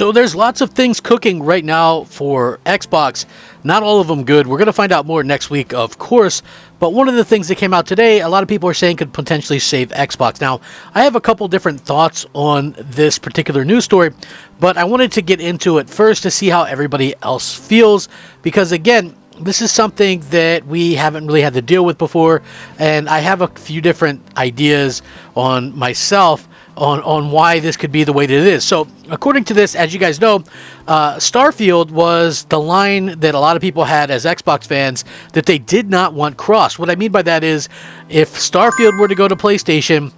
So there's lots of things cooking right now for Xbox. Not all of them good. We're going to find out more next week, of course. But one of the things that came out today, a lot of people are saying could potentially save Xbox. Now, I have a couple different thoughts on this particular news story, but I wanted to get into it first to see how everybody else feels. Because again, this is something that we haven't really had to deal with before, and I have a few different ideas on myself on why this could be the way that it is. So, according to this, as you guys know, Starfield was the line that a lot of people had as Xbox fans that they did not want crossed. What I mean by that is, if Starfield were to go to PlayStation,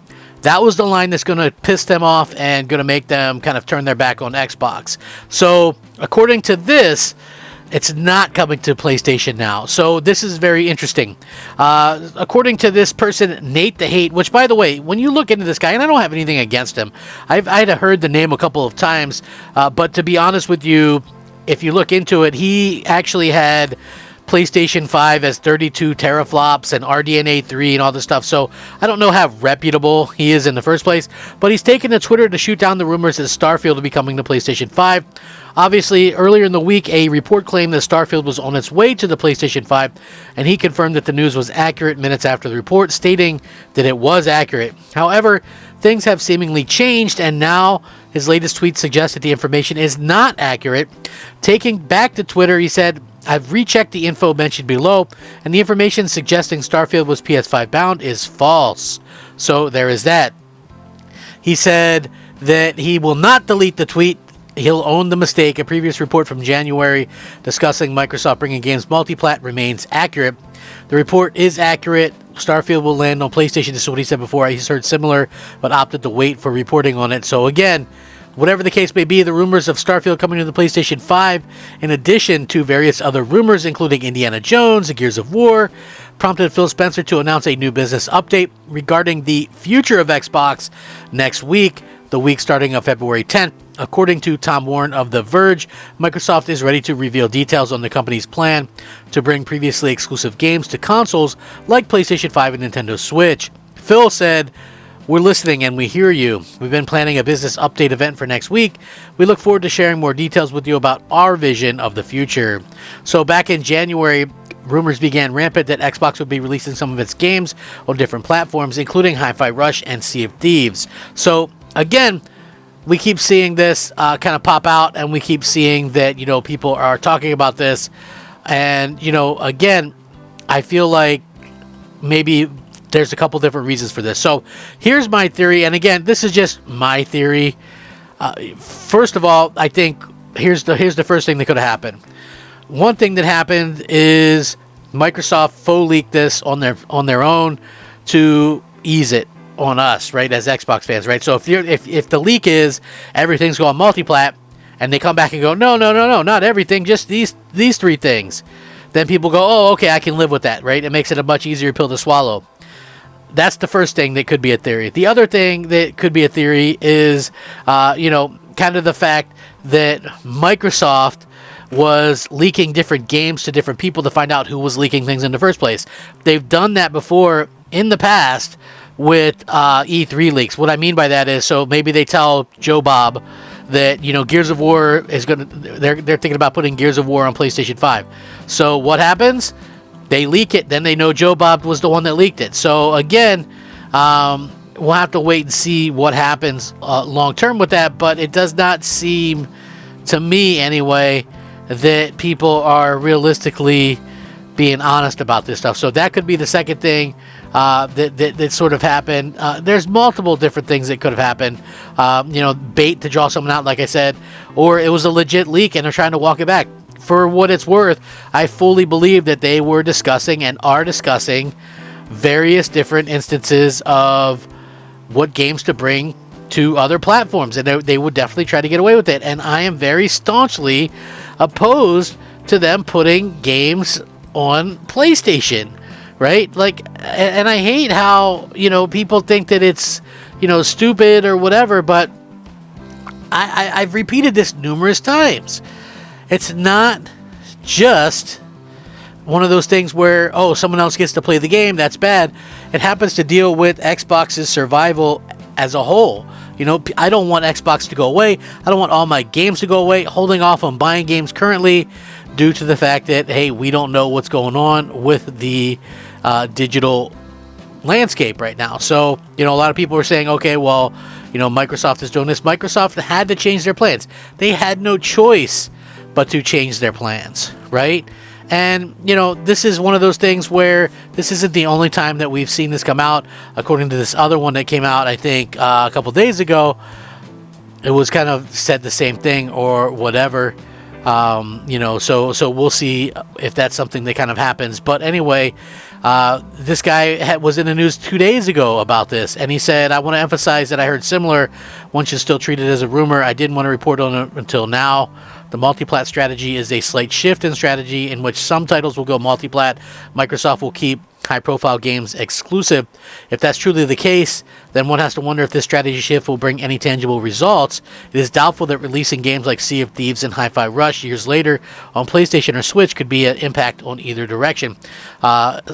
that was the line that's going to piss them off and going to make them kind of turn their back on Xbox. So, according to this, it's not coming to PlayStation now. So this is very interesting. According to this person, Nate the Hate, which, by the way, when you look into this guy, and I don't have anything against him, I'd heard the name a couple of times, but to be honest with you, if you look into it, he actually had PlayStation 5 as 32 teraflops and RDNA 3 and all this stuff. So I don't know how reputable he is in the first place, but he's taken to Twitter to shoot down the rumors that Starfield will be coming to PlayStation 5. Obviously, earlier in the week, a report claimed that Starfield was on its way to the PlayStation 5, and he confirmed that the news was accurate minutes after the report, stating that it was accurate. However, things have seemingly changed, and now his latest tweet suggests that the information is not accurate. Taking back to Twitter, he said, "I've rechecked the info mentioned below, and the information suggesting Starfield was PS5 bound is false." So there is that. He said that he will not delete the tweet. He'll own the mistake. A previous report from January discussing Microsoft bringing games multiplat remains accurate. The report is accurate. Starfield will land on PlayStation. This is what he said before. He's heard similar, but opted to wait for reporting on it. So again, whatever the case may be, the rumors of Starfield coming to the PlayStation 5, in addition to various other rumors, including Indiana Jones and Gears of War, prompted Phil Spencer to announce a new business update regarding the future of Xbox next week, the week starting on February 10th. According to Tom Warren of The Verge, Microsoft is ready to reveal details on the company's plan to bring previously exclusive games to consoles like PlayStation 5 and Nintendo Switch. Phil said, "We're listening and we hear you. We've been planning a business update event for next week. We look forward to sharing more details with you about our vision of the future." So back in January, rumors began rampant that Xbox would be releasing some of its games on different platforms, including Hi-Fi Rush and Sea of Thieves. So again, we keep seeing this kind of pop out, and we keep seeing that, people are talking about this. And, again, I feel like maybe there's a couple different reasons for this. So here's my theory. And again, this is just my theory. First of all, I think here's the first thing that could have happened. One thing that happened is Microsoft faux leaked this on their own to ease it on us, right, as Xbox fans, right? So if the leak is everything's going multiplat, and they come back and go, no, not everything, just these three things, then people go, oh, okay, I can live with that, right? It makes it a much easier pill to swallow. That's the first thing that could be a theory. The other thing that could be a theory is, kind of the fact that Microsoft was leaking different games to different people to find out who was leaking things in the first place. They've done that before in the past with E3 leaks. What I mean by that is, so maybe they tell Joe Bob that, Gears of War is they're thinking about putting Gears of War on PlayStation 5. So what happens? They leak it, then they know Joe Bob was the one that leaked it. So again, we'll have to wait and see what happens long term with that, but it does not seem, to me anyway, that people are realistically being honest about this stuff. So that could be the second thing that sort of happened. There's multiple different things that could have happened. Bait to draw someone out, like I said, or it was a legit leak and they're trying to walk it back. For what it's worth, I fully believe that they were discussing and are discussing various different instances of what games to bring to other platforms, and they would definitely try to get away with it. And I am very staunchly opposed to them putting games on PlayStation, right? Like, and I hate how, people think that it's, stupid or whatever, but I've repeated this numerous times. It's not just one of those things where, oh, someone else gets to play the game, that's bad. It happens to deal with Xbox's survival as a whole. I don't want Xbox to go away. I don't want all my games to go away. Holding off on buying games currently due to the fact that, hey, we don't know what's going on with the digital landscape right now. So, a lot of people are saying, okay, well, Microsoft is doing this. Microsoft had to change their plans. They had no choice but to change their plans, right? And, this is one of those things where this isn't the only time that we've seen this come out. According to this other one that came out, I think, a couple days ago, it was kind of said the same thing or whatever. So we'll see if that's something that kind of happens. But anyway, this guy was in the news 2 days ago about this, and he said, I want to emphasize that I heard similar. One should still treat it as a rumor. I didn't want to report on it until now. The multiplat strategy is a slight shift in strategy in which some titles will go multiplat. Microsoft will keep high-profile games exclusive. If that's truly the case, then one has to wonder if this strategy shift will bring any tangible results. It is doubtful that releasing games like Sea of Thieves and Hi-Fi Rush years later on PlayStation or Switch could be an impact on either direction.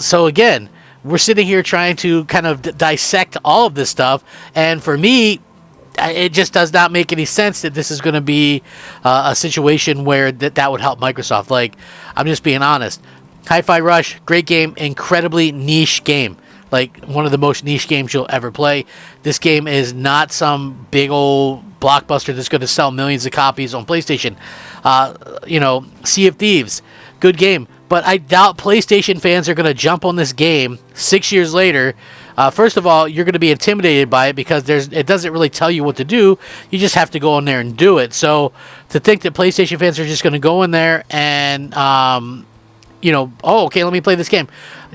So again, we're sitting here trying to kind of dissect all of this stuff, and for me, it just does not make any sense that this is going to be a situation where that would help Microsoft. Like, I'm just being honest. Hi-Fi Rush, great game, incredibly niche game. Like, one of the most niche games you'll ever play. This game is not some big old blockbuster that's going to sell millions of copies on PlayStation. Sea of Thieves, good game. But I doubt PlayStation fans are going to jump on this game 6 years later. First of all, you're going to be intimidated by it because it doesn't really tell you what to do. You just have to go in there and do it. So to think that PlayStation fans are just going to go in there and, okay, let me play this game.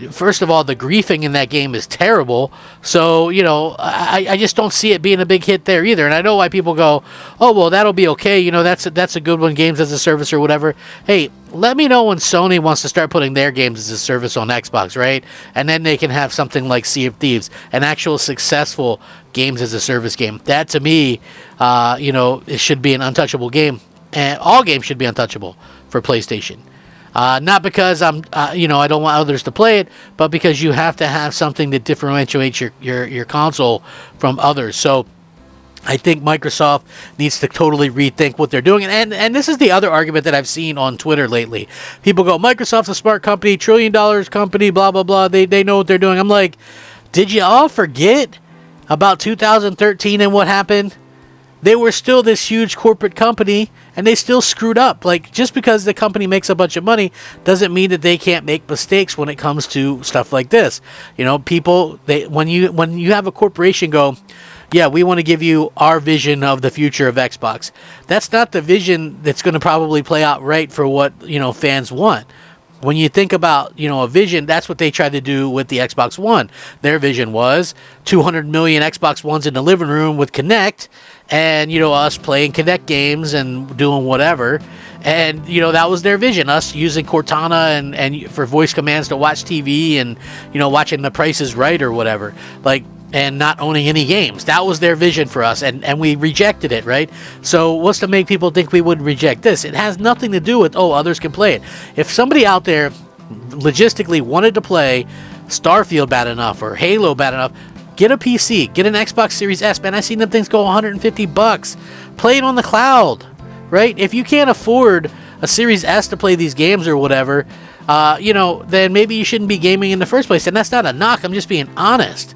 First of all, the griefing in that game is terrible. So, I just don't see it being a big hit there either. And I know why people go, oh, well, that'll be okay. That's a good one, games as a service or whatever. Hey, let me know when Sony wants to start putting their games as a service on Xbox, right? And then they can have something like Sea of Thieves, an actual successful games as a service game. That, to me, it should be an untouchable game. And all games should be untouchable for PlayStation. Not because I don't want others to play it, but because you have to have something that differentiates your console from others. So I think Microsoft needs to totally rethink what they're doing. And this is the other argument that I've seen on Twitter lately. People go, Microsoft's a smart company, $1 trillion company, blah, blah, blah. They know what they're doing. I'm like, did you all forget about 2013 and what happened? They were still this huge corporate company, and they still screwed up. Like, just because the company makes a bunch of money doesn't mean that they can't make mistakes when it comes to stuff like this. People, when you have a corporation go, yeah, we want to give you our vision of the future of Xbox. That's not the vision that's going to probably play out right for what, fans want. When you think about, a vision, that's what they tried to do with the Xbox One. Their vision was 200 million Xbox Ones in the living room with Kinect, and, us playing Kinect games and doing whatever. And, that was their vision, us using Cortana and for voice commands to watch TV and, watching The Price is Right or whatever. And not owning any games. That was their vision for us, and we rejected it, right? So what's to make people think we would reject this? It has nothing to do with, others can play it. If somebody out there logistically wanted to play Starfield bad enough or Halo bad enough, get a PC, get an Xbox Series S. Man, I've seen them things go $150. Play it on the cloud, right? If you can't afford a Series S to play these games or whatever, then maybe you shouldn't be gaming in the first place. And that's not a knock. I'm just being honest.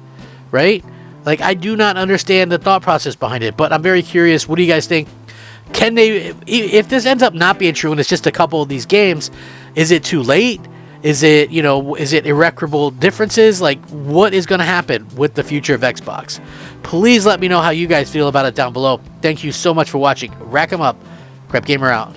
Right? Like, I do not understand the thought process behind it, but I'm very curious. What do you guys think? Can they, if this ends up not being true and it's just a couple of these games, is it too late? Is it, is it irreparable differences? Like, what is going to happen with the future of Xbox? Please let me know how you guys feel about it down below. Thank you so much for watching. Rack 'em up. Crap Gamer out.